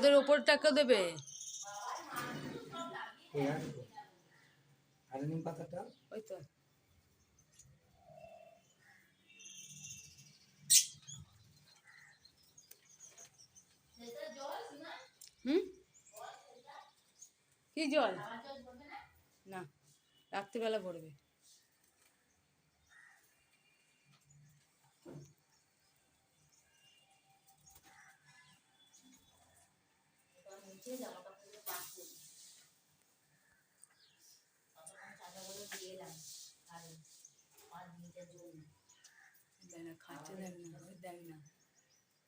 ওদের ওপরটাকে দেবে। আর নিম পাতাটা ওই তো কি জল না, রাত্রিবেলা ভরবে। দেয় না, খাচ্ছে দেখ না, দেখ না,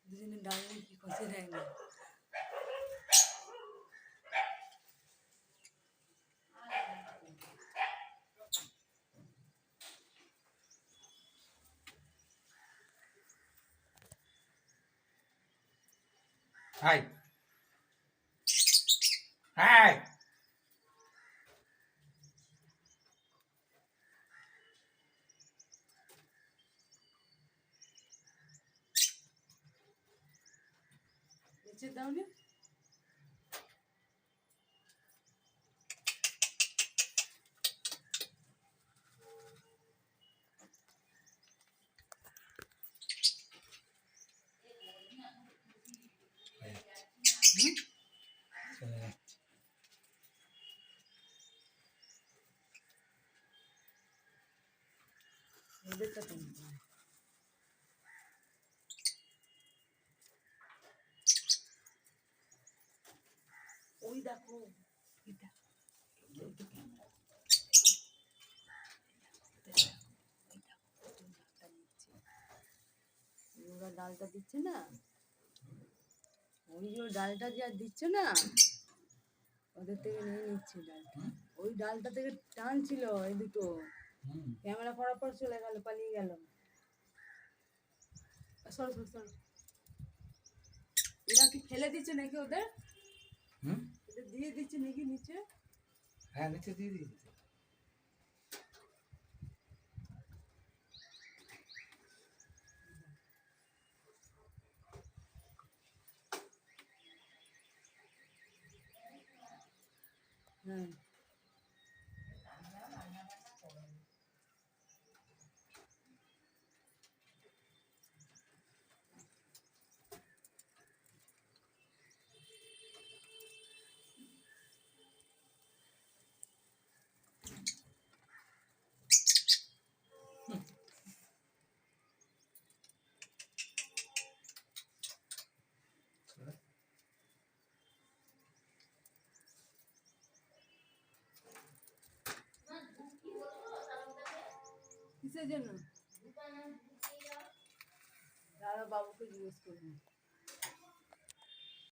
দুজনে ডালে কি করছে দেখ না। হাই হাই নিচে দাও না। ওদেরটা তো ওই দেখো, ওরা ডালটা দিচ্ছে না, ওই যে ডালটা যে দিচ্ছে না, ওদের থেকে নিয়ে নিচ্ছে ডালটা। ওই ডালটা থেকে টানছিল এই দুটো, ক্যামেরা করার পর চলে গেল, পালিয়ে গেল। সর সর সর। এরা কি ফেলে দিচ্ছে নাকি ওদের? ওদের দিয়ে দিচ্ছে নাকি নিচে? হ্যাঁ নিচে দিয়ে দিয়েছে। হ্যাঁ কিসের জন্য? দাদা বাবুকে জিজ্ঞেস করবো।